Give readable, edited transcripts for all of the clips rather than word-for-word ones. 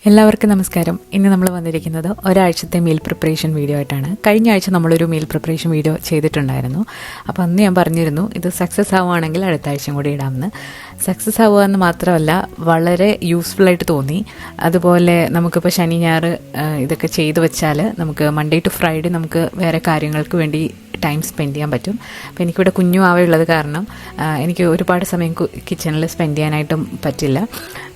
എല്ലാവർക്കും നമസ്കാരം. ഇന്ന് നമ്മൾ വന്നിരിക്കുന്നത് ഒരാഴ്ചത്തെ മീൽ പ്രിപ്പറേഷൻ വീഡിയോ ആയിട്ടാണ്. കഴിഞ്ഞ ആഴ്ച നമ്മളൊരു മീൽ പ്രിപ്പറേഷൻ വീഡിയോ ചെയ്തിട്ടുണ്ടായിരുന്നു. അപ്പോൾ അന്ന് ഞാൻ പറഞ്ഞിരുന്നു ഇത് സക്സസ് ആവുകയാണെങ്കിൽ അടുത്ത ആഴ്ചയും കൂടി ഇടാമെന്ന്. സക്സസ് ആവുക എന്ന് മാത്രമല്ല, വളരെ യൂസ്ഫുള്ളായിട്ട് തോന്നി. അതുപോലെ നമുക്കിപ്പോൾ ശനി ഞായർ ഇതൊക്കെ ചെയ്തു വെച്ചാൽ നമുക്ക് മൺഡേ ടു ഫ്രൈഡേ നമുക്ക് വേറെ കാര്യങ്ങൾക്ക് വേണ്ടി ടൈം സ്പെൻഡ് ചെയ്യാൻ പറ്റും. അപ്പോൾ എനിക്കിവിടെ കുഞ്ഞു ആവയുള്ളത് കാരണം എനിക്ക് ഒരുപാട് സമയം കിച്ചണിൽ സ്പെൻഡ് ചെയ്യാനായിട്ടും പറ്റില്ല.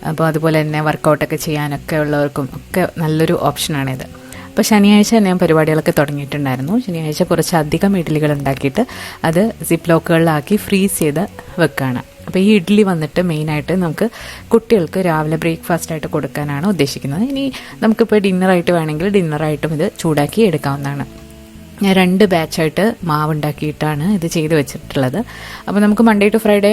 അപ്പോൾ അതുപോലെ തന്നെ വർക്കൗട്ടൊക്കെ ചെയ്യാനൊക്കെ ഉള്ളവർക്കും ഒക്കെ നല്ലൊരു ഓപ്ഷനാണിത്. അപ്പോൾ ശനിയാഴ്ച ഞാൻ പരിപാടികളൊക്കെ തുടങ്ങിയിട്ടുണ്ടായിരുന്നു. ശനിയാഴ്ച കുറച്ചധികം ഇഡ്ഡലികൾ ഉണ്ടാക്കിയിട്ട് അത് സിപ്പ് ലോക്കുകളിലാക്കി ഫ്രീസ് ചെയ്ത് വെക്കുകയാണ്. അപ്പോൾ ഈ ഇഡ്ഡലി വന്നിട്ട് മെയിനായിട്ട് നമുക്ക് കുട്ടികൾക്ക് രാവിലെ ബ്രേക്ക്ഫാസ്റ്റായിട്ട് കൊടുക്കാനാണ് ഉദ്ദേശിക്കുന്നത്. ഇനി നമുക്കിപ്പോൾ ഡിന്നറായിട്ട് വേണമെങ്കിൽ ഡിന്നറായിട്ടും ഇത് ചൂടാക്കി എടുക്കാവുന്നതാണ്. ഞാൻ 2 ബാച്ചായിട്ട് മാവ് ഉണ്ടാക്കിയിട്ടാണ് ഇത് ചെയ്ത് വെച്ചിട്ടുള്ളത്. അപ്പോൾ നമുക്ക് മൺഡേ ടു ഫ്രൈഡേ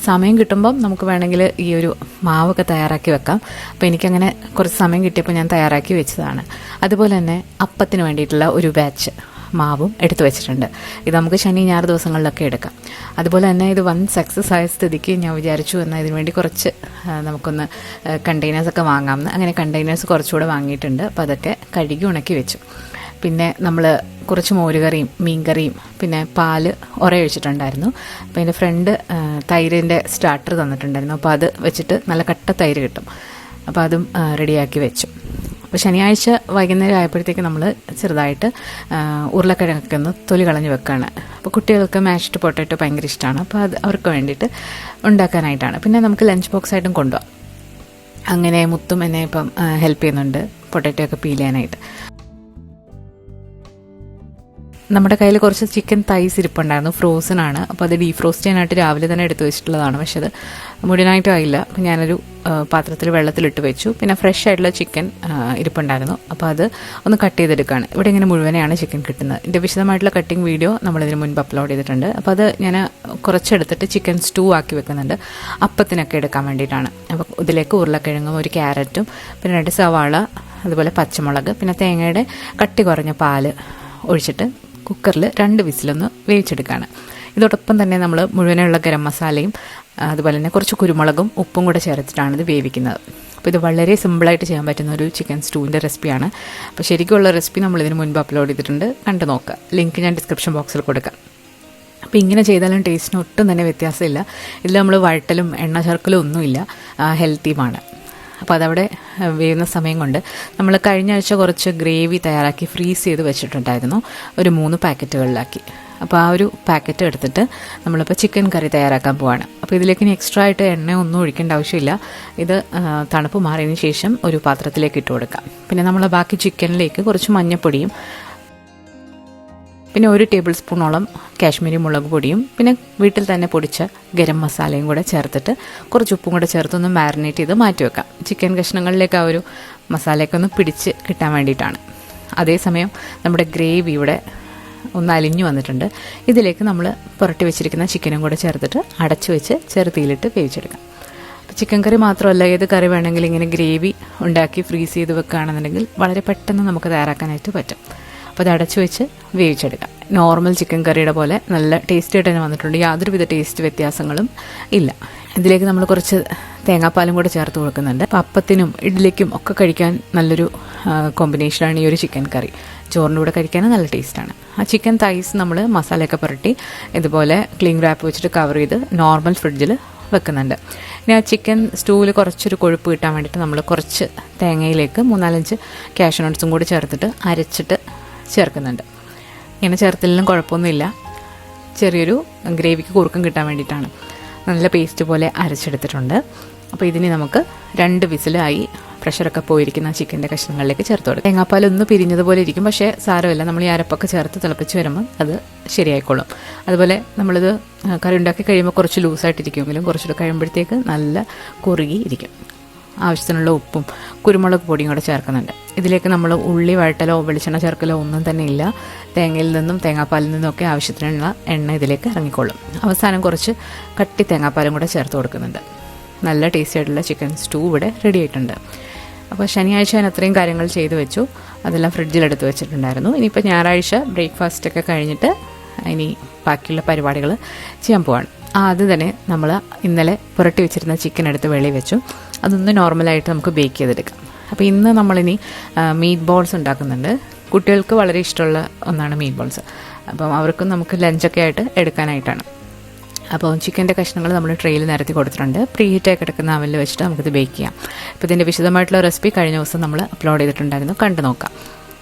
സമയം കിട്ടുമ്പം നമുക്ക് വേണമെങ്കിൽ ഈ ഒരു മാവൊക്കെ തയ്യാറാക്കി വെക്കാം. അപ്പോൾ എനിക്കങ്ങനെ കുറച്ച് സമയം കിട്ടിയപ്പോൾ ഞാൻ തയ്യാറാക്കി വെച്ചതാണ്. അതുപോലെ തന്നെ അപ്പത്തിന് വേണ്ടിയിട്ടുള്ള ഒരു ബാച്ച് മാവും എടുത്തു വെച്ചിട്ടുണ്ട്. ഇത് നമുക്ക് ശനി ഞായർ ദിവസങ്ങളിലൊക്കെ എടുക്കാം. അതുപോലെ തന്നെ ഇത് സക്സസ് ആയ സ്ഥിതിക്ക് ഞാൻ വിചാരിച്ചു എന്നാൽ ഇതിനു വേണ്ടി കുറച്ച് നമുക്കൊന്ന് കണ്ടെയ്നേഴ്സൊക്കെ വാങ്ങാമെന്ന്. അങ്ങനെ കണ്ടെയ്നേഴ്സ് കുറച്ചുകൂടെ വാങ്ങിയിട്ടുണ്ട്. അപ്പോൾ അതൊക്കെ കഴുകി ഉണക്കി വെച്ചു. പിന്നെ നമ്മൾ കുറച്ച് മോരുകറിയും മീൻകറിയും പിന്നെ പാല് ഒഴിച്ചിട്ടുണ്ടായിരുന്നു. അപ്പോൾ എൻ്റെ ഫ്രണ്ട് തൈരിൻ്റെ സ്റ്റാർട്ടർ തന്നിട്ടുണ്ടായിരുന്നു. അപ്പോൾ അത് വെച്ചിട്ട് നല്ല കട്ട തൈര് കിട്ടും. അപ്പോൾ അതും റെഡിയാക്കി വെച്ചു. അപ്പോൾ ശനിയാഴ്ച വൈകുന്നേരം ആയപ്പോഴത്തേക്ക് നമ്മൾ ചെറുതായിട്ട് ഉരുളക്കിഴങ്ങൊക്കെ ഒന്ന് തൊലി കളഞ്ഞ് വെക്കുകയാണ്. അപ്പോൾ കുട്ടികൾക്ക് മാഷ്ഡ് പൊട്ടാറ്റോ ഭയങ്കര ഇഷ്ടമാണ്. അപ്പോൾ അത് അവർക്ക് വേണ്ടിയിട്ട് ഉണ്ടാക്കാനായിട്ടാണ്. പിന്നെ നമുക്ക് ലഞ്ച് ബോക്സ് ആയിട്ടും കൊണ്ടുപോകാം. അങ്ങനെ മുത്തും എന്നെ ഇപ്പം ഹെൽപ്പ് ചെയ്യുന്നുണ്ട് പൊട്ടാറ്റോ ഒക്കെ പീൽ ചെയ്യാനായിട്ട്. നമ്മുടെ കയ്യിൽ കുറച്ച് ചിക്കൻ തൈസ് ഇരിപ്പുണ്ടായിരുന്നു, ഫ്രോസൺ ആണ്. അപ്പോൾ അത് ഡീഫ്രോസ്റ്റ് ചെയ്യാനായിട്ട് രാവിലെ തന്നെ എടുത്തു വെച്ചിട്ടുള്ളതാണ്. പക്ഷെ അത് മുഴുവനായിട്ടും ആയില്ല. അപ്പോൾ ഞാനൊരു പാത്രത്തിൽ വെള്ളത്തിലിട്ട് വെച്ചു. പിന്നെ ഫ്രഷ് ആയിട്ടുള്ള ചിക്കൻ ഇരിപ്പുണ്ടായിരുന്നു. അപ്പോൾ അത് ഒന്ന് കട്ട് ചെയ്തെടുക്കുകയാണ്. ഇവിടെ ഇങ്ങനെ മുഴുവനെയാണ് ചിക്കൻ കിട്ടുന്നത്. ഇതിൻ്റെ വിശദമായിട്ടുള്ള കട്ടിങ് വീഡിയോ നമ്മളിതിന് മുൻപ് അപ്ലോഡ് ചെയ്തിട്ടുണ്ട്. അപ്പോൾ അത് ഞാൻ കുറച്ചെടുത്തിട്ട് ചിക്കൻ സ്റ്റൂ ആക്കി വെക്കുന്നുണ്ട്, അപ്പത്തിനൊക്കെ എടുക്കാൻ വേണ്ടിയിട്ടാണ്. അപ്പോൾ ഇതിലേക്ക് ഉരുളക്കിഴങ്ങും ഒരു ക്യാരറ്റും പിന്നെ 2 സവാള അതുപോലെ പച്ചമുളക് പിന്നെ തേങ്ങയുടെ കട്ടി കുറഞ്ഞ പാല് ഒഴിച്ചിട്ട് കുക്കറിൽ 2 വിസിലൊന്ന് വേവിച്ചെടുക്കുകയാണ്. ഇതോടൊപ്പം തന്നെ നമ്മൾ മുഴുവനുള്ള ഗരം മസാലയും അതുപോലെ തന്നെ കുറച്ച് കുരുമുളകും ഉപ്പും കൂടെ ചേർത്തിട്ടാണ് ഇത് വേവിക്കുന്നത്. അപ്പോൾ ഇത് വളരെ സിമ്പിളായിട്ട് ചെയ്യാൻ പറ്റുന്ന ഒരു ചിക്കൻ സ്റ്റൂവിൻ്റെ റെസിപ്പിയാണ്. അപ്പോൾ ശരിക്കുള്ള റെസിപ്പി നമ്മളിതിന് മുൻപ് അപ്ലോഡ് ചെയ്തിട്ടുണ്ട്, കണ്ടു നോക്കുക. ലിങ്ക് ഞാൻ ഡിസ്ക്രിപ്ഷൻ ബോക്സിൽ കൊടുക്കാം. അപ്പോൾ ഇങ്ങനെ ചെയ്താലും ടേസ്റ്റിന് ഒട്ടും തന്നെ വ്യത്യാസമില്ല. ഇതിൽ നമ്മൾ വഴട്ടലും എണ്ണ ചേർക്കലും ഒന്നുമില്ല, ഹെൽത്തിയുമാണ്. അപ്പോൾ അതവിടെ വേവുന്ന സമയം കൊണ്ട് നമ്മൾ കഴിഞ്ഞ ആഴ്ച കുറച്ച് ഗ്രേവി തയ്യാറാക്കി ഫ്രീസ് ചെയ്ത് വെച്ചിട്ടുണ്ടായിരുന്നു, ഒരു 3 പാക്കറ്റുകളിലാക്കി. അപ്പോൾ ആ ഒരു പാക്കറ്റ് എടുത്തിട്ട് നമ്മളിപ്പോൾ ചിക്കൻ കറി തയ്യാറാക്കാൻ പോവാണ്. അപ്പോൾ ഇതിലേക്ക് ഇനി എക്സ്ട്രാ ആയിട്ട് എണ്ണ ഒന്നും ഒഴിക്കേണ്ട ആവശ്യമില്ല. ഇത് തണുപ്പ് മാറിയതിന് ശേഷം ഒരു പാത്രത്തിലേക്ക് ഇട്ട് കൊടുക്കാം. പിന്നെ നമ്മൾ ബാക്കി ചിക്കനിലേക്ക് കുറച്ച് മഞ്ഞൾപ്പൊടിയും പിന്നെ 1 ടേബിൾ സ്പൂണോളം കാശ്മീരി മുളക് പൊടിയും പിന്നെ വീട്ടിൽ തന്നെ പൊടിച്ച ഗരം മസാലയും കൂടെ ചേർത്തിട്ട് കുറച്ച് ഉപ്പും കൂടെ ചേർത്തൊന്ന് മാരിനേറ്റ് ചെയ്ത് മാറ്റി വെക്കാം. ചിക്കൻ കഷ്ണങ്ങളിലേക്ക് ആ ഒരു മസാലയൊക്കെ ഒന്ന് പിടിച്ച് കിട്ടാൻ വേണ്ടിയിട്ടാണ്. അതേസമയം നമ്മുടെ ഗ്രേവി ഇവിടെ ഒന്ന് അലിഞ്ഞു വന്നിട്ടുണ്ട്. ഇതിലേക്ക് നമ്മൾ പുരട്ടി വെച്ചിരിക്കുന്ന ചിക്കനും കൂടെ ചേർത്തിട്ട് അടച്ചു വെച്ച് ചെറുതീയിലിട്ട് വേവിച്ചെടുക്കാം. ചിക്കൻ കറി മാത്രമല്ല, ഏത് കറി വേണമെങ്കിലും ഇങ്ങനെ ഗ്രേവി ഉണ്ടാക്കി ഫ്രീസ് ചെയ്ത് വെക്കുകയാണെന്നുണ്ടെങ്കിൽ വളരെ പെട്ടെന്ന് നമുക്ക് തയ്യാറാക്കാനായിട്ട് പറ്റും. അപ്പോൾ അത് അടച്ചു വെച്ച് വേവിച്ചെടുക്കാം. നോർമൽ ചിക്കൻ കറിയുടെ പോലെ നല്ല ടേസ്റ്റ് ആയിട്ട് തന്നെ വന്നിട്ടുണ്ട്. യാതൊരുവിധ ടേസ്റ്റ് വ്യത്യാസങ്ങളും ഇല്ല. ഇതിലേക്ക് നമ്മൾ കുറച്ച് തേങ്ങാപ്പാലും കൂടെ ചേർത്ത് കൊടുക്കുന്നുണ്ട്. അപ്പോൾ അപ്പത്തിനും ഇഡ്ഡലിക്കും ഒക്കെ കഴിക്കാൻ നല്ലൊരു കോമ്പിനേഷനാണ് ഈ ഒരു ചിക്കൻ കറി. ചോറിൻ്റെ കൂടെ കഴിക്കാൻ നല്ല ടേസ്റ്റാണ്. ആ ചിക്കൻ തൈസ് നമ്മൾ മസാലയൊക്കെ പുരട്ടി ഇതുപോലെ ക്ലിംഗ് റാപ്പ് വെച്ചിട്ട് കവർ ചെയ്ത് നോർമൽ ഫ്രിഡ്ജിൽ വെക്കുന്നുണ്ട്. ഇനി ആ ചിക്കൻ സ്റ്റൂവിൽ കുറച്ചൊരു കൊഴുപ്പ് കിട്ടാൻ വേണ്ടിയിട്ട് നമ്മൾ കുറച്ച് തേങ്ങയിലേക്ക് 3-4 കാഷ്യൂ നട്ട്സും കൂടി ചേർത്തിട്ട് അരച്ചിട്ട് ചേർക്കുന്നുണ്ട്. ഇങ്ങനെ ചേർത്തില്ലെങ്കിലും കുഴപ്പമൊന്നുമില്ല, ചെറിയൊരു ഗ്രേവിക്ക് കുറുക്കം കിട്ടാൻ വേണ്ടിയിട്ടാണ്. നല്ല പേസ്റ്റ് പോലെ അരച്ചെടുത്തിട്ടുണ്ട്. അപ്പോൾ ഇതിന് നമുക്ക് 2 വിസിലായി പ്രഷറൊക്കെ പോയിരിക്കുന്ന ചിക്കൻ്റെ കഷ്ണങ്ങളിലേക്ക് ചേർത്ത് കൊടുക്കും. തേങ്ങാപ്പാലൊന്ന് പിരിഞ്ഞതുപോലെ ഇരിക്കും, പക്ഷേ സാരമില്ല, നമ്മൾ ഈ അരപ്പൊക്കെ ചേർത്ത് തിളപ്പിച്ച് വരുമ്പോൾ അത് ശരിയായിക്കോളും. അതുപോലെ നമ്മളിത് കറി ഉണ്ടാക്കി കഴിയുമ്പോൾ കുറച്ച് ലൂസായിട്ടിരിക്കുമെങ്കിലും കുറച്ചുകൂടെ കഴിയുമ്പോഴത്തേക്ക് നല്ല കുറുകി ഇരിക്കും. ആവശ്യത്തിനുള്ള ഉപ്പും കുരുമുളക് പൊടിയും കൂടെ ചേർക്കുന്നുണ്ട്. ഇതിലേക്ക് നമ്മൾ ഉള്ളി വഴട്ടലോ വെളിച്ചെണ്ണ ചേർക്കലോ ഒന്നും തന്നെ ഇല്ല. തേങ്ങയിൽ നിന്നും തേങ്ങാപ്പാലിൽ നിന്നൊക്കെ ആവശ്യത്തിനുള്ള എണ്ണ ഇതിലേക്ക് ഇറങ്ങിക്കൊള്ളും. അവസാനം കുറച്ച് കട്ടി തേങ്ങാപ്പാലും കൂടെ ചേർത്ത് കൊടുക്കുന്നുണ്ട്. നല്ല ടേസ്റ്റി ആയിട്ടുള്ള ചിക്കൻ സ്റ്റൂ ഇവിടെ റെഡി ആയിട്ടുണ്ട്. അപ്പോൾ ശനിയാഴ്ച ഞാൻ അത്രയും കാര്യങ്ങൾ ചെയ്തു വെച്ചു, അതെല്ലാം ഫ്രിഡ്ജിലെടുത്ത് വെച്ചിട്ടുണ്ടായിരുന്നു. ഇനിയിപ്പോൾ ഞായറാഴ്ച ബ്രേക്ക്ഫാസ്റ്റൊക്കെ കഴിഞ്ഞിട്ട് ഇനി ബാക്കിയുള്ള പരിപാടികൾ ചെയ്യാൻ പോവാണ്. ആദ്യം തന്നെ നമ്മൾ ഇന്നലെ പുരട്ടി വെച്ചിരുന്ന ചിക്കൻ എടുത്ത് വെളിയിൽ വെച്ചു. അതൊന്ന് നോർമലായിട്ട് നമുക്ക് ബേക്ക് ചെയ്തെടുക്കാം. അപ്പോൾ ഇന്ന് നമ്മളിനി മീറ്റ് ബോൾസ് ഉണ്ടാക്കുന്നുണ്ട്. കുട്ടികൾക്ക് വളരെ ഇഷ്ടമുള്ള ഒന്നാണ് മീറ്റ് ബോൾസ്. അപ്പം അവർക്കും നമുക്ക് ലഞ്ചൊക്കെ ആയിട്ട് എടുക്കാനായിട്ടാണ്. അപ്പോൾ ചിക്കൻ്റെ കഷ്ണങ്ങൾ നമ്മൾ ട്രെയിൽ നിരത്തി കൊടുത്തിട്ടുണ്ട്. പ്രീ ഹീറ്റായി കിടക്കുന്ന അവനിൽ വെച്ചിട്ട് നമുക്കിത് ബേക്ക് ചെയ്യാം. അപ്പോൾ ഇതിൻ്റെ വിശദമായിട്ടുള്ള റെസിപ്പി കഴിഞ്ഞ ദിവസം നമ്മൾ അപ്ലോഡ് ചെയ്തിട്ടുണ്ടായിരുന്നു, കണ്ടു നോക്കാം.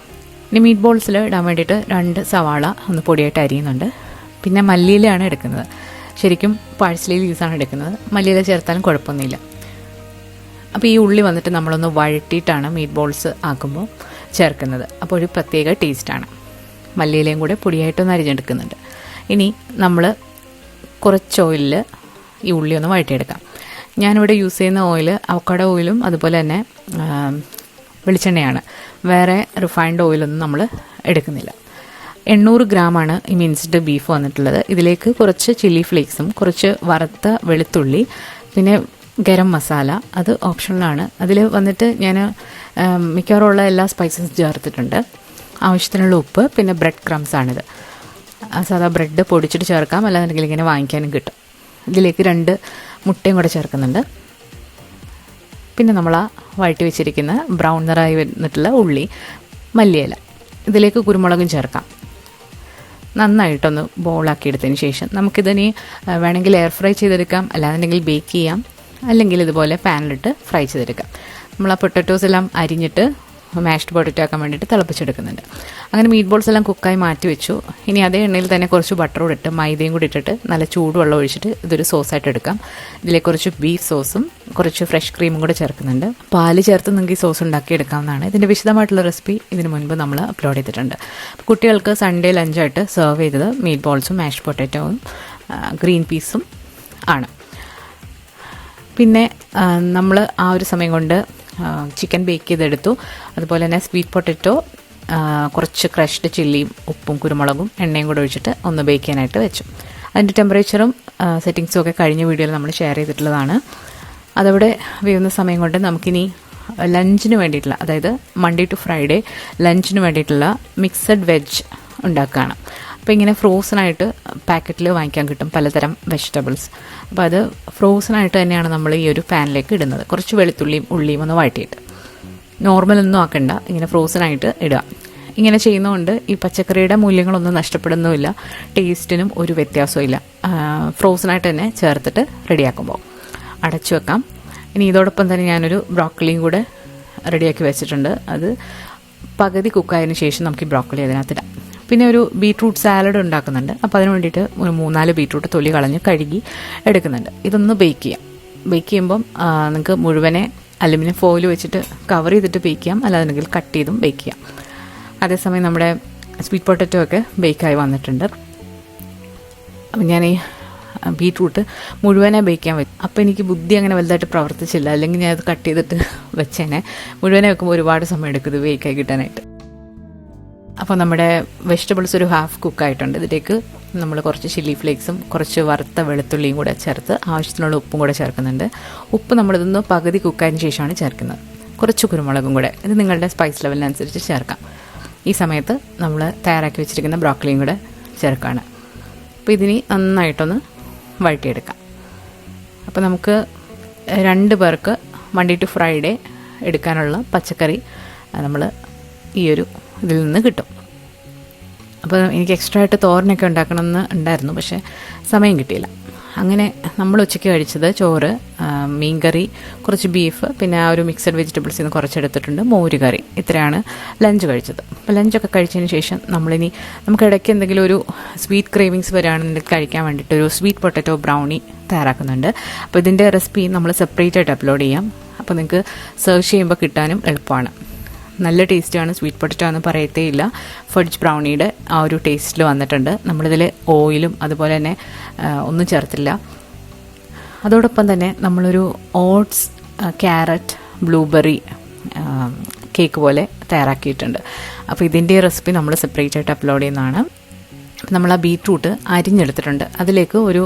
ഇനി മീറ്റ് ബോൾസിൽ ഇടാൻ വേണ്ടിയിട്ട് 2 സവാള ഒന്ന് പൊടിയായിട്ട് അരിയുന്നുണ്ട്. പിന്നെ മല്ലിയിലയാണ് എടുക്കുന്നത്. ശരിക്കും പാഴ്സലി ലീവ്സാണ് എടുക്കുന്നത്. മല്ലിയില ചേർത്താലും കുഴപ്പമൊന്നുമില്ല. അപ്പോൾ ഈ ഉള്ളി വന്നിട്ട് നമ്മളൊന്ന് വഴറ്റിയിട്ടാണ് മീറ്റ് ബോൾസ് ആക്കുമ്പോൾ ചേർക്കുന്നത്. അപ്പോൾ ഒരു പ്രത്യേക ടേസ്റ്റാണ്. മല്ലിയിലയും കൂടെ പൊടിയായിട്ടൊന്ന് അരിഞ്ഞെടുക്കുന്നുണ്ട്. ഇനി നമ്മൾ കുറച്ച് ഓയിലിൽ ഈ ഉള്ളി ഒന്ന് വഴറ്റിയെടുക്കാം. ഞാനിവിടെ യൂസ് ചെയ്യുന്ന ഓയിൽ അവക്കാഡോ ഓയിലും അതുപോലെ തന്നെ വെളിച്ചെണ്ണയാണ്. വേറെ റിഫൈൻഡ് ഓയിലൊന്നും നമ്മൾ എടുക്കുന്നില്ല. 800 ഗ്രാമാണ് ഈ മിൻസ്ഡ് ബീഫ് വന്നിട്ടുള്ളത്. ഇതിലേക്ക് കുറച്ച് ചില്ലി ഫ്ലേക്സും കുറച്ച് വറുത്ത വെളുത്തുള്ളി പിന്നെ ഗരം മസാല, അത് ഓപ്ഷണലാണ്. അതിൽ വന്നിട്ട് ഞാൻ മിക്കവാറുമുള്ള എല്ലാ സ്പൈസസും ചേർത്തിട്ടുണ്ട്. ആവശ്യത്തിനുള്ള ഉപ്പ്, പിന്നെ ബ്രെഡ് ക്രംസ് ആണിത്. സാധാ ബ്രെഡ് പൊടിച്ചിട്ട് ചേർക്കാം, അല്ലാന്നുണ്ടെങ്കിൽ ഇങ്ങനെ വാങ്ങിക്കാനും കിട്ടും. ഇതിലേക്ക് 2 മുട്ടയും കൂടെ ചേർക്കുന്നുണ്ട്. പിന്നെ നമ്മൾ ആ വഴറ്റി വെച്ചിരിക്കുന്ന ബ്രൗൺ നിറായി വന്നിട്ടുള്ള ഉള്ളി, മല്ലിയില, ഇതിലേക്ക് കുരുമുളകും ചേർക്കാം. നന്നായിട്ടൊന്ന് ബോളാക്കി എടുത്തതിന് ശേഷം നമുക്കിതിനി വേണമെങ്കിൽ എയർ ഫ്രൈ ചെയ്തെടുക്കാം, അല്ലാന്നുണ്ടെങ്കിൽ ബേക്ക് ചെയ്യാം, അല്ലെങ്കിൽ ഇതുപോലെ പാനിലിട്ട് ഫ്രൈ ചെയ്തെടുക്കാം. നമ്മൾ ആ പൊട്ടറ്റോസ് എല്ലാം അരിഞ്ഞിട്ട് മാഷ്ഡ് പൊട്ടറ്റോ ആക്കാൻ വേണ്ടിയിട്ട് തിളപ്പിച്ചെടുക്കുന്നുണ്ട്. അങ്ങനെ മീറ്റ് ബോൾസ് എല്ലാം കുക്കായി മാറ്റി വെച്ചു. ഇനി അതേ എണ്ണയിൽ തന്നെ കുറച്ച് ബട്ടർ കൂടി ഇട്ട് മൈദയും കൂടി ഇട്ടിട്ട് നല്ല ചൂടുവെള്ളം ഒഴിച്ചിട്ട് ഇതൊരു സോസായിട്ട് എടുക്കാം. ഇതിലേക്ക് കുറച്ച് ബീഫ് സോസും കുറച്ച് ഫ്രഷ് ക്രീമും കൂടെ ചേർക്കുന്നുണ്ട്. പാല് ചേർത്ത് നിങ്ങൾക്ക് ഈ സോസ് ഉണ്ടാക്കി എടുക്കാവുന്നതാണ്. ഇതിൻ്റെ വിശദമായിട്ടുള്ള റെസിപ്പി ഇതിന് മുൻപ് നമ്മൾ അപ്ലോഡ് ചെയ്തിട്ടുണ്ട്. കുട്ടികൾക്ക് സൺഡേ ലഞ്ചായിട്ട് സെർവ് ചെയ്തത് മീറ്റ് ബോൾസും മാഷ്ഡ് പൊട്ടറ്റോയും ഗ്രീൻ പീസും ആണ്. പിന്നെ നമ്മൾ ആ ഒരു സമയം കൊണ്ട് ചിക്കൻ ബേക്ക് ചെയ്തെടുത്തു. അതുപോലെ തന്നെ സ്വീറ്റ് പൊട്ടറ്റോ കുറച്ച് ക്രഷ്ഡ് ചില്ലിയും ഉപ്പും കുരുമുളകും എണ്ണയും കൂടെ ഒഴിച്ചിട്ട് ഒന്ന് ബേക്ക് ചെയ്യാനായിട്ട് വെച്ചു. അതിൻ്റെ ടെമ്പറേച്ചറും സെറ്റിങ്സും ഒക്കെ കഴിഞ്ഞ വീഡിയോയിൽ നമ്മൾ ഷെയർ ചെയ്തിട്ടുള്ളതാണ്. അതവിടെ വേവുന്ന സമയം കൊണ്ട് നമുക്കിനി ലഞ്ചിന് വേണ്ടിയിട്ടുള്ള, അതായത് മൺഡേ ടു ഫ്രൈഡേ ലഞ്ചിന് വേണ്ടിയിട്ടുള്ള മിക്സഡ് വെജ് ഉണ്ടാക്കുകയാണ്. അപ്പോൾ ഇങ്ങനെ ഫ്രോസണായിട്ട് പാക്കറ്റിൽ വാങ്ങിക്കാൻ കിട്ടും പലതരം വെജിറ്റബിൾസ്. അപ്പോൾ അത് ഫ്രോസണായിട്ട് തന്നെയാണ് നമ്മൾ ഈ ഒരു പാനിലേക്ക് ഇടുന്നത്. കുറച്ച് വെളുത്തുള്ളിയും ഉള്ളിയും ഒന്ന് വഴറ്റിയിട്ട്, നോർമലൊന്നും ആക്കണ്ട, ഇങ്ങനെ ഫ്രോസണായിട്ട് ഇടുക. ഇങ്ങനെ ചെയ്യുന്നതുകൊണ്ട് ഈ പച്ചക്കറിയുടെ മൂല്യങ്ങളൊന്നും നഷ്ടപ്പെടുന്നുമില്ല, ടേസ്റ്റിനും ഒരു വ്യത്യാസവും ഇല്ല. ഫ്രോസണായിട്ട് തന്നെ ചേർത്തിട്ട് റെഡിയാക്കുമ്പോൾ അടച്ചു വെക്കാം. ഇനി ഇതോടൊപ്പം തന്നെ ഞാനൊരു ബ്രോക്കലിയും കൂടെ റെഡിയാക്കി വെച്ചിട്ടുണ്ട്. അത് പകുതി കുക്കായതിനു ശേഷം നമുക്ക് ഈ ബ്രോക്കലി അതിനകത്തിടാം. പിന്നെ ഒരു ബീട്രൂട്ട് സാലഡ് ഉണ്ടാക്കുന്നുണ്ട്. അപ്പോൾ അതിന് വേണ്ടിയിട്ട് ഒരു 3-4 ബീട്രൂട്ട് തൊലി കളഞ്ഞ് കഴുകി എടുക്കുന്നുണ്ട്. ഇതൊന്ന് ബേക്ക് ചെയ്യാം. ബേക്ക് ചെയ്യുമ്പം നിങ്ങൾക്ക് മുഴുവനെ അലുമിനിയം ഫോയിൽ വെച്ചിട്ട് കവർ ചെയ്തിട്ട് ബേക്ക് ചെയ്യാം, അല്ലാതെങ്കിൽ കട്ട് ചെയ്തും ബേക്ക് ചെയ്യാം. അതേസമയം നമ്മുടെ സ്വീറ്റ് പൊട്ടറ്റോ ഒക്കെ ബേക്കായി വന്നിട്ടുണ്ട്. അപ്പം ഞാൻ ഈ ബീട്രൂട്ട് മുഴുവനെ ബേക്ക് ചെയ്യാൻ വെച്ചു. അപ്പോൾ എനിക്ക് ബുദ്ധി അങ്ങനെ വലുതായിട്ട് പ്രവർത്തിച്ചില്ല, അല്ലെങ്കിൽ ഞാൻ അത് കട്ട് ചെയ്തിട്ട് വെച്ചേനെ. മുഴുവനെ വെക്കുമ്പോൾ ഒരുപാട് സമയം എടുക്കും ഇത് ബേക്കായി കിട്ടാനായിട്ട്. അപ്പോൾ നമ്മുടെ വെജിറ്റബിൾസ് ഒരു ഹാഫ് കുക്കായിട്ടുണ്ട്. ഇതിലേക്ക് നമ്മൾ കുറച്ച് ചില്ലി ഫ്ലേക്സും കുറച്ച് വറുത്ത വെളുത്തുള്ളിയും കൂടെ ചേർത്ത് ആവശ്യത്തിനുള്ള ഉപ്പും കൂടെ ചേർക്കുന്നുണ്ട്. ഉപ്പ് നമ്മളിതൊന്ന് പകുതി കുക്കായതിന് ശേഷമാണ് ചേർക്കുന്നത്. കുറച്ച് കുരുമുളകും കൂടെ, ഇത് നിങ്ങളുടെ സ്പൈസ് ലെവലിനനുസരിച്ച് ചേർക്കാം. ഈ സമയത്ത് നമ്മൾ തയ്യാറാക്കി വെച്ചിരിക്കുന്ന ബ്രോക്കലിയും കൂടെ ചേർക്കുകയാണ്. അപ്പോൾ ഇതിനി നന്നായിട്ടൊന്ന് വഴറ്റിയെടുക്കാം. അപ്പോൾ നമുക്ക് 2 പേർക്ക് മൺഡേ ടു ഫ്രൈഡേ എടുക്കാനുള്ള പച്ചക്കറി നമ്മൾ ഈ ഒരു ഇതിൽ നിന്ന് കിട്ടും. അപ്പോൾ എനിക്ക് എക്സ്ട്രാ ആയിട്ട് തോരനൊക്കെ ഉണ്ടാക്കണമെന്ന് ഉണ്ടായിരുന്നു, പക്ഷേ സമയം കിട്ടിയില്ല. അങ്ങനെ നമ്മൾ ഉച്ചയ്ക്ക് കഴിച്ചത് ചോറ്, മീൻകറി, കുറച്ച് ബീഫ്, പിന്നെ ആ ഒരു മിക്സഡ് വെജിറ്റബിൾസിൽ നിന്ന് കുറച്ചെടുത്തിട്ടുണ്ട്, മോര് കറി. ഇത്രയാണ് ലഞ്ച് കഴിച്ചത്. അപ്പോൾ ലഞ്ചൊക്കെ കഴിച്ചതിന് ശേഷം നമുക്ക് ഇടയ്ക്ക് എന്തെങ്കിലും ഒരു സ്വീറ്റ് ക്രേവിങ്സ് വരികയാണെന്നുണ്ടെങ്കിൽ കഴിക്കാൻ വേണ്ടിയിട്ട് ഒരു സ്വീറ്റ് പൊട്ടറ്റോ ബ്രൗണി തയ്യാറാക്കുന്നുണ്ട്. അപ്പോൾ ഇതിൻ്റെ റെസിപ്പി നമ്മൾ സെപ്പറേറ്റ് ആയിട്ട് അപ്ലോഡ് ചെയ്യാം. അപ്പോൾ നിങ്ങൾക്ക് സെർച്ച് ചെയ്യുമ്പോൾ കിട്ടാനും എളുപ്പമാണ്. നല്ല ടേസ്റ്റാണ്. സ്വീറ്റ് പൊട്ടറ്റോ എന്ന് പറയത്തേ ഇല്ല. ഫഡ്ജ് ബ്രൗണിയുടെ ആ ഒരു ടേസ്റ്റിൽ വന്നിട്ടുണ്ട്. നമ്മളിതിൽ ഓയിലും അതുപോലെ തന്നെ ഒന്നും ചേർത്തില്ല. അതോടൊപ്പം തന്നെ നമ്മളൊരു ഓട്സ്, ക്യാരറ്റ്, ബ്ലൂബെറി കേക്ക് പോലെ തയ്യാറാക്കിയിട്ടുണ്ട്. അപ്പോൾ ഇതിൻ്റെ റെസിപ്പി നമ്മൾ സെപ്പറേറ്റ് ആയിട്ട് അപ്ലോഡ് ചെയ്യുന്നതാണ്. നമ്മൾ ആ ബീറ്റ്റൂട്ട് അരിഞ്ഞെടുത്തിട്ടുണ്ട്. അതിലേക്ക് ഒരു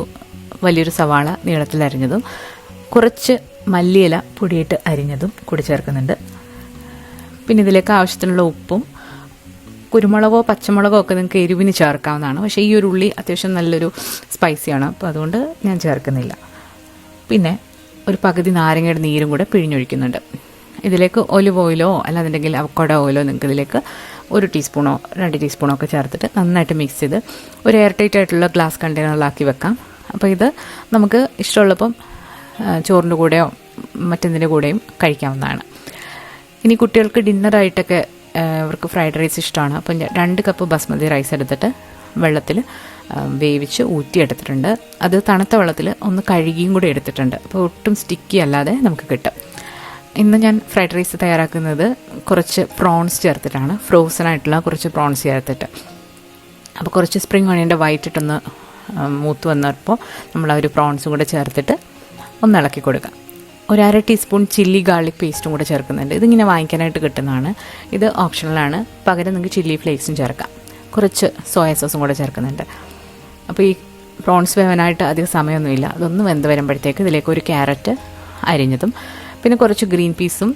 വലിയൊരു സവാള നീളത്തിൽ അരിഞ്ഞതും കുറച്ച് മല്ലിയില പൊടിയിട്ട് അരിഞ്ഞതും കൂടി ചേർക്കുന്നുണ്ട്. പിന്നെ ഇതിലേക്ക് ആവശ്യത്തിനുള്ള ഉപ്പും കുരുമുളകോ പച്ചമുളകോ ഒക്കെ നിങ്ങൾക്ക് എരിവിന് ചേർക്കാവുന്നതാണ്. പക്ഷേ ഈ ഒരു ഉള്ളി അത്യാവശ്യം നല്ലൊരു സ്പൈസിയാണ്, അപ്പോൾ അതുകൊണ്ട് ഞാൻ ചേർക്കുന്നില്ല. പിന്നെ ഒരു പകുതി നാരങ്ങയുടെ നീരും കൂടെ പിഴിഞ്ഞൊഴിക്കുന്നുണ്ട്. ഇതിലേക്ക് ഒലിവ് ഓയിലോ അല്ലാന്നുണ്ടെങ്കിൽ അവക്കാഡോ ഓയിലോ നിങ്ങൾക്ക് ഇതിലേക്ക് 1 ടീസ്പൂണോ 2 ടീസ്പൂണോ ഒക്കെ ചേർത്തിട്ട് നന്നായിട്ട് മിക്സ് ചെയ്ത് ഒരു എയർ ടൈറ്റ് ആയിട്ടുള്ള ഗ്ലാസ് കണ്ടെയ്നറിലാക്കി വെക്കാം. അപ്പോൾ ഇത് നമുക്ക് ഇഷ്ടമുള്ളപ്പം ചോറിൻ്റെ കൂടെയോ മറ്റെന്തിൻ്റെ കൂടെയും കഴിക്കാവുന്നതാണ്. ഇനി കുട്ടികൾക്ക് ഡിന്നറായിട്ടൊക്കെ അവർക്ക് ഫ്രൈഡ് റൈസ് ഇഷ്ടമാണ്. അപ്പം 2 കപ്പ് ബസ്മതി റൈസ് എടുത്തിട്ട് വെള്ളത്തിൽ വേവിച്ച് ഊറ്റിയെടുത്തിട്ടുണ്ട്. അത് തണുത്ത വെള്ളത്തിൽ ഒന്ന് കഴുകിയും കൂടി എടുത്തിട്ടുണ്ട്. അപ്പോൾ ഒട്ടും സ്റ്റിക്കി അല്ലാതെ നമുക്ക് കിട്ടും. ഇന്ന് ഞാൻ ഫ്രൈഡ് റൈസ് തയ്യാറാക്കുന്നത് കുറച്ച് പ്രോൺസ് ചേർത്തിട്ടാണ്. ഫ്രോസൺ ആയിട്ടുള്ള കുറച്ച് പ്രോൺസ് ചേർത്തിട്ട്. അപ്പോൾ കുറച്ച് സ്പ്രിംഗ് ഓണിയൻ്റെ വൈറ്റ് ഇട്ടൊന്ന് മൂത്ത് വന്നപ്പോൾ നമ്മൾ ആ ഒരു പ്രോൺസും കൂടെ ചേർത്തിട്ട് ഒന്ന് ഇളക്കി കൊടുക്കാം. 1/2 ടീസ്പൂൺ ചില്ലി ഗാർലിക് പേസ്റ്റും കൂടെ ചേർക്കുന്നുണ്ട്. ഇതിങ്ങനെ വാങ്ങിക്കാനായിട്ട് കിട്ടുന്നതാണ്. ഇത് ഓപ്ഷണലാണ്. പകരം നിങ്ങൾക്ക് ചില്ലി ഫ്ലേക്സും ചേർക്കാം. കുറച്ച് സോയ സോസും കൂടെ ചേർക്കുന്നുണ്ട്. അപ്പോൾ ഈ പ്രോൺസ് വേവാനായിട്ട് അധികം സമയമൊന്നുമില്ല. അതൊന്ന് വെന്ത് വരുമ്പോഴത്തേക്ക് ഇതിലേക്ക് ഒരു ക്യാരറ്റ് അരിഞ്ഞതും പിന്നെ കുറച്ച് ഗ്രീൻ പീസും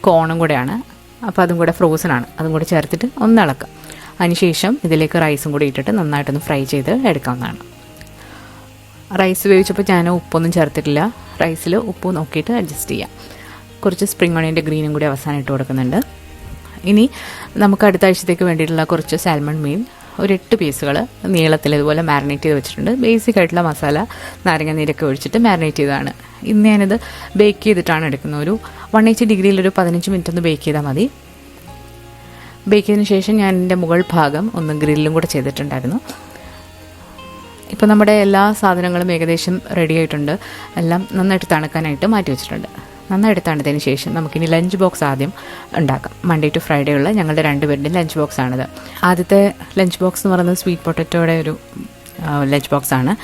കോണും കൂടെയാണ്. അപ്പോൾ അതും കൂടെ ഫ്രോസണാണ്. അതും കൂടെ ചേർത്തിട്ട് ഒന്ന് ഇളക്കാം. അതിനുശേഷം ഇതിലേക്ക് റൈസും കൂടി ഇട്ടിട്ട് നന്നായിട്ടൊന്ന് ഫ്രൈ ചെയ്ത് എടുക്കാവുന്നതാണ്. റൈസ് വേവിച്ചപ്പോൾ ഞാൻ ഉപ്പൊന്നും ചേർത്തിട്ടില്ല. റൈസിൽ ഉപ്പ് നോക്കിയിട്ട് അഡ്ജസ്റ്റ് ചെയ്യാം. കുറച്ച് സ്പ്രിംഗ് ഓണിയൻ്റെ ഗ്രീനും കൂടി അവസാനം ഇട്ട് കൊടുക്കുന്നുണ്ട്. ഇനി നമുക്ക് അടുത്ത ആഴ്ചത്തേക്ക് വേണ്ടിയിട്ടുള്ള കുറച്ച് സാൽമൺ മീൻ ഒരു 8 പീസുകൾ നീളത്തിൽ ഇതുപോലെ മാരിനേറ്റ് ചെയ്ത് വെച്ചിട്ടുണ്ട്. ബേസിക് ആയിട്ടുള്ള മസാല നാരങ്ങ നീരൊക്കെ ഒഴിച്ചിട്ട് മാരിനേറ്റ് ചെയ്തതാണ്. ഇന്ന് ഞാനിത് ബേക്ക് ചെയ്തിട്ടാണ് എടുക്കുന്നത്. ഒരു 180 ഡിഗ്രിയിൽ ഒരു 15 മിനിറ്റ് ഒന്ന് ബേക്ക് ചെയ്താൽ മതി. ബേക്ക് ചെയ്തതിന് ശേഷം ഞാൻ എൻ്റെ മുകൾ ഭാഗം ഒന്ന് ഗ്രില്ലും കൂടെ ചെയ്തിട്ടുണ്ടായിരുന്നു. ഇപ്പോൾ നമ്മുടെ എല്ലാ സാധനങ്ങളും ഏകദേശം റെഡി ആയിട്ടുണ്ട്. എല്ലാം നന്നായിട്ട് തണുക്കാനായിട്ട് മാറ്റി വെച്ചിട്ടുണ്ട്. നന്നായിട്ട് തണുത്തതിന് ശേഷം നമുക്കിനി ലഞ്ച് ബോക്സ് ആദ്യം ഉണ്ടാക്കാം. മൺഡേ ടു ഫ്രൈഡേ ഉള്ള ഞങ്ങളുടെ 2 പേരുടെയും ലഞ്ച് ബോക്സ് ആണിത്. ആദ്യത്തെ ലഞ്ച് ബോക്സ് എന്ന് പറയുന്നത് സ്വീറ്റ് പൊട്ടറ്റോയുടെ ഒരു ലഞ്ച് ബോക്സ് ആണ്.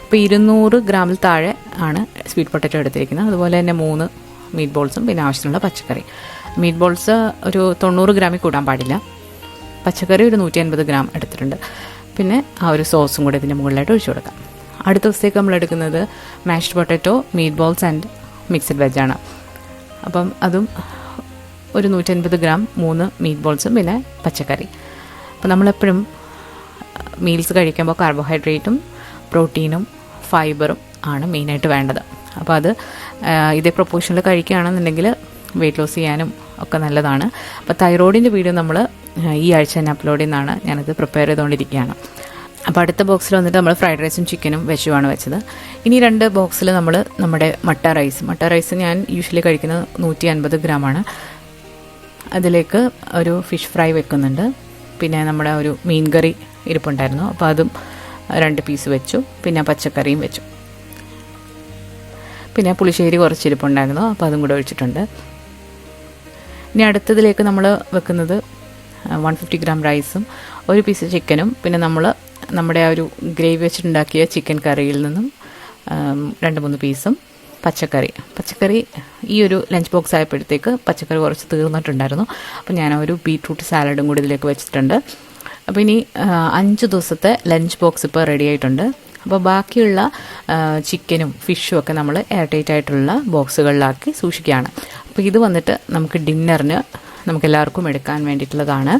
അപ്പോൾ 200 ഗ്രാമിൽ താഴെ ആണ് സ്വീറ്റ് പൊട്ടറ്റോ എടുത്തിരിക്കുന്നത്. അതുപോലെ തന്നെ 3 മീറ്റ് ബോൾസും പിന്നെ ആവശ്യത്തിനുള്ള പച്ചക്കറി. മീറ്റ് ബോൾസ് ഒരു 90 ഗ്രാമിൽ കൂടാൻ പാടില്ല. പച്ചക്കറി ഒരു 150 ഗ്രാം എടുത്തിട്ടുണ്ട്. പിന്നെ ആ ഒരു സോസും കൂടെ ഇതിൻ്റെ മുകളിലായിട്ട് ഒഴിച്ചു കൊടുക്കാം. അടുത്ത ദിവസത്തേക്ക് നമ്മൾ എടുക്കുന്നത് mashed potato, meat balls and mixed വെജാണ്. അപ്പം അതും ഒരു 150 ഗ്രാം 3 മീറ്റ് ബോൾസും പിന്നെ പച്ചക്കറി. അപ്പോൾ നമ്മളെപ്പോഴും മീൽസ് കഴിക്കുമ്പോൾ കാർബോഹൈഡ്രേറ്റും പ്രോട്ടീനും ഫൈബറും ആണ് മെയിനായിട്ട് വേണ്ടത്. അപ്പോൾ അത് ഇതേ പ്രൊപ്പോർഷനിൽ കഴിക്കുകയാണെന്നുണ്ടെങ്കിൽ വെയിറ്റ് ലോസ് ചെയ്യാനും ഒക്കെ നല്ലതാണ്. അപ്പോൾ തൈറോയിഡിൻ്റെ വീഡിയോ നമ്മൾ ഈ ആഴ്ച തന്നെ അപ്ലോഡ് ചെയ്യുന്നതാണ്. ഞാനത് പ്രിപ്പയർ ചെയ്തുകൊണ്ടിരിക്കുകയാണ്. അപ്പോൾ അടുത്ത ബോക്സിൽ വന്നിട്ട് നമ്മൾ ഫ്രൈഡ് റൈസും ചിക്കനും വെച്ചുമാണ് വെച്ചത്. ഇനി 2 ബോക്സിൽ നമ്മൾ നമ്മുടെ മട്ട റൈസ് ഞാൻ യൂഷ്വലി കഴിക്കുന്നത് 150 ഗ്രാമാണ്. അതിലേക്ക് ഒരു ഫിഷ് ഫ്രൈ വെക്കുന്നുണ്ട്. പിന്നെ നമ്മുടെ ഒരു മീൻ കറി ഇരിപ്പുണ്ടായിരുന്നു. അപ്പോൾ അതും 2 പീസ് വെച്ചു. പിന്നെ പച്ചക്കറിയും വെച്ചു. പിന്നെ പുളിശ്ശേരി കുറച്ച് ഇരിപ്പുണ്ടായിരുന്നു. അപ്പോൾ അതും കൂടെ ഒഴിച്ചിട്ടുണ്ട്. ഇനി അടുത്തതിലേക്ക് നമ്മൾ വെക്കുന്നത് 150 ഗ്രാം റൈസും 1 പീസ് ചിക്കനും പിന്നെ നമ്മുടെ ആ ഒരു ഗ്രേവി വെച്ചിട്ടുണ്ടാക്കിയ ചിക്കൻ കറിയിൽ നിന്നും 2-3 പീസും പച്ചക്കറി ഈ ഒരു ലഞ്ച് ബോക്സ് ആയപ്പോഴത്തേക്ക് പച്ചക്കറി കുറച്ച് തീർന്നിട്ടുണ്ടായിരുന്നു. അപ്പോൾ ഞാൻ ഒരു ബീട്രൂട്ട് സാലഡും കൂടി ഇതിലേക്ക് വെച്ചിട്ടുണ്ട്. അപ്പോൾ ഇനി 5 ദിവസത്തെ ലഞ്ച് ബോക്സ് ഇപ്പോൾ റെഡി ആയിട്ടുണ്ട്. അപ്പോൾ ബാക്കിയുള്ള ചിക്കനും ഫിഷും ഒക്കെ നമ്മൾ എയർ ടൈറ്റ് ആയിട്ടുള്ള ബോക്സുകളിലാക്കി സൂക്ഷിക്കുകയാണ്. അപ്പോൾ ഇത് വന്നിട്ട് നമുക്ക് ഡിന്നറിന് നമുക്കെല്ലാവർക്കും എടുക്കാൻ വേണ്ടിയിട്ടുള്ളതാണ്.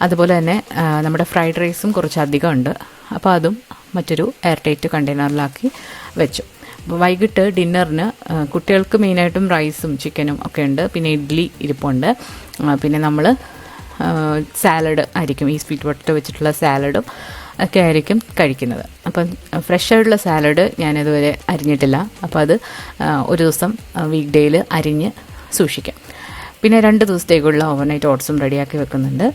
അതുപോലെ തന്നെ നമ്മുടെ ഫ്രൈഡ് റൈസും കുറച്ചധികം ഉണ്ട്. അപ്പോൾ അതും മറ്റൊരു എയർ ടൈറ്റ് കണ്ടെയ്നറിലാക്കി വെച്ചു. അപ്പോൾ വൈകിട്ട് ഡിന്നറിന് കുട്ടികൾക്ക് മെയിനായിട്ടും റൈസും ചിക്കനും ഒക്കെ ഉണ്ട്. പിന്നെ ഇഡ്ഡലി ഇരിപ്പുണ്ട്. പിന്നെ നമ്മൾ സാലഡ് ആയിരിക്കും, ഈ സ്വീറ്റ് പൊട്ടറ്റോ വെച്ചിട്ടുള്ള സാലഡും ഒക്കെ ആയിരിക്കും കഴിക്കുന്നത്. അപ്പം ഫ്രഷ് ആയിട്ടുള്ള സാലഡ് ഞാനിതുവരെ അരിഞ്ഞിട്ടില്ല. അപ്പോൾ അത് ഒരു ദിവസം വീക്ക് ഡേയിൽ അരിഞ്ഞ് സൂക്ഷിക്കാം. പിന്നെ 2 ദിവസത്തേക്കുള്ള ഓവർനൈറ്റ് ഓട്സും റെഡിയാക്കി വെക്കുന്നുണ്ട്.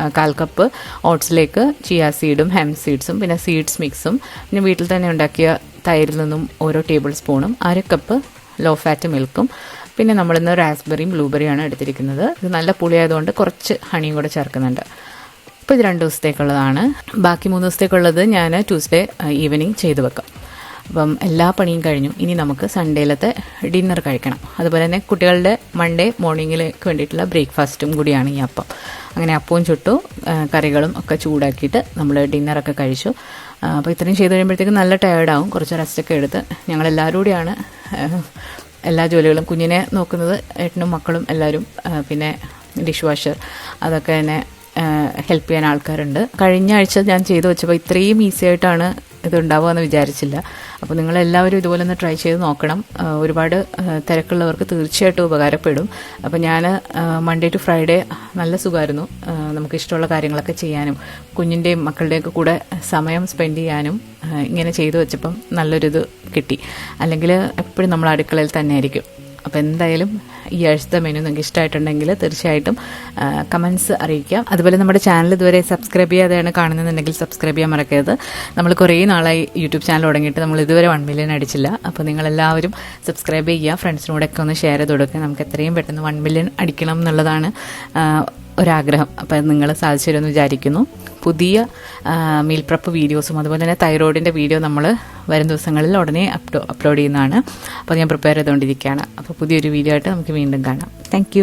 1/4 കപ്പ് ഓട്സിലേക്ക് ചിയ സീഡും ഹെംപ് സീഡ്സും പിന്നെ സീഡ്സ് മിക്സും പിന്നെ വീട്ടിൽ തന്നെ ഉണ്ടാക്കിയ തൈരിൽ നിന്നും ഓരോ ടേബിൾ സ്പൂണും 1/2 കപ്പ് ലോ ഫാറ്റ് മിൽക്കും പിന്നെ നമ്മളിന്ന് റാസ്ബെറിയും ബ്ലൂബെറിയാണ് എടുത്തിരിക്കുന്നത്. ഇത് നല്ല പുളിയായതുകൊണ്ട് കുറച്ച് ഹണിയും കൂടെ ചേർക്കുന്നുണ്ട്. അപ്പോൾ ഇത് 2 ദിവസത്തേക്കുള്ളതാണ്. ബാക്കി 3 ദിവസത്തേക്കുള്ളത് ഞാൻ ട്യൂസ്ഡേ ഈവനിങ് ചെയ്ത് വെക്കാം. അപ്പം എല്ലാ പണിയും കഴിഞ്ഞു. ഇനി നമുക്ക് സൺഡേയിലത്തെ ഡിന്നർ കഴിക്കണം. അതുപോലെ തന്നെ കുട്ടികളുടെ മൺഡേ മോർണിംഗിലേക്ക് വേണ്ടിയിട്ടുള്ള ബ്രേക്ക്ഫാസ്റ്റും കൂടിയാണ് ഈ അപ്പം. അങ്ങനെ അപ്പവും ചുട്ടു, കറികളും ഒക്കെ ചൂടാക്കിയിട്ട് നമ്മൾ ഡിന്നറൊക്കെ കഴിച്ചു. അപ്പോൾ ഇത്രയും ചെയ്ത് കഴിയുമ്പോഴത്തേക്കും നല്ല ടയേർഡാവും. കുറച്ച് റെസ്റ്റൊക്കെ എടുത്ത് ഞങ്ങളെല്ലാവരും കൂടിയാണ് എല്ലാ ജോലികളും. കുഞ്ഞിനെ നോക്കുന്നത് ഏട്ടനും മക്കളും എല്ലാവരും. പിന്നെ ഡിഷ് വാഷർ അതൊക്കെ തന്നെ ഹെൽപ്പ് ചെയ്യാൻ ആൾക്കാരുണ്ട്. കഴിഞ്ഞ ആഴ്ച ഞാൻ ചെയ്തു വെച്ചപ്പോൾ ഇത്രയും ഈസി ആയിട്ടാണ് ഇതുണ്ടാവുമെന്ന് വിചാരിച്ചില്ല. അപ്പോൾ നിങ്ങളെല്ലാവരും ഇതുപോലെ ഒന്ന് ട്രൈ ചെയ്ത് നോക്കണം. ഒരുപാട് തിരക്കുള്ളവർക്ക് തീർച്ചയായിട്ടും ഉപകാരപ്പെടും. അപ്പോൾ ഞാൻ മൺഡേ ടു ഫ്രൈഡേ നല്ല സുഖമായിരുന്നു. നമുക്ക് ഇഷ്ടമുള്ള കാര്യങ്ങളൊക്കെ ചെയ്യാനും കുഞ്ഞിൻ്റെയും മക്കളുടെയൊക്കെ കൂടെ സമയം സ്പെൻഡ് ചെയ്യാനും ഇങ്ങനെ ചെയ്തു വെച്ചപ്പം നല്ലൊരിത് കിട്ടി. അല്ലെങ്കിൽ എപ്പോഴും നമ്മൾ അടുക്കളയിൽ തന്നെ ആയിരിക്കും. അപ്പോൾ എന്തായാലും ഈ ആഴ്ചത്തെ മെനു നിങ്ങൾക്ക് ഇഷ്ടമായിട്ടുണ്ടെങ്കിൽ തീർച്ചയായിട്ടും കമൻസ് അറിയിക്കാം. അതുപോലെ നമ്മുടെ ചാനൽ ഇതുവരെ സബ്സ്ക്രൈബ് ചെയ്യാതെയാണ് കാണുന്നതെന്നുണ്ടെങ്കിൽ സബ്സ്ക്രൈബ് ചെയ്യാൻ മറക്കരുത്. നമ്മൾ കുറേ നാളായി യൂട്യൂബ് ചാനൽ തുടങ്ങിയിട്ട് നമ്മൾ ഇതുവരെ 1 മില്യൺ അടിച്ചില്ല. അപ്പോൾ നിങ്ങളെല്ലാവരും സബ്സ്ക്രൈബ് ചെയ്യുക, ഫ്രണ്ട്സിനോടൊക്കെ ഒന്ന് ഷെയർ ചെയ്ത് കൊടുക്കുക. നമുക്ക് എത്രയും പെട്ടെന്ന് 1 മില്യൺ അടിക്കണം എന്നുള്ളതാണ് ഒരാഗ്രഹം. അപ്പോൾ അത് നിങ്ങൾ സാധിച്ചു തരുമെന്ന് വിചാരിക്കുന്നു. പുതിയ മീൽ പ്രപ്പ് വീഡിയോസും അതുപോലെ തന്നെ തൈറോയിഡിൻ്റെ വീഡിയോ നമ്മൾ വരും ദിവസങ്ങളിൽ ഉടനെ അപ്ലോഡ് ചെയ്യുന്നതാണ്. അപ്പോൾ ഞാൻ പ്രിപ്പയർ ചെയ്തുകൊണ്ടിരിക്കുകയാണ്. അപ്പോൾ പുതിയൊരു വീഡിയോ ആയിട്ട് നമുക്ക് വീണ്ടും കാണാം. താങ്ക്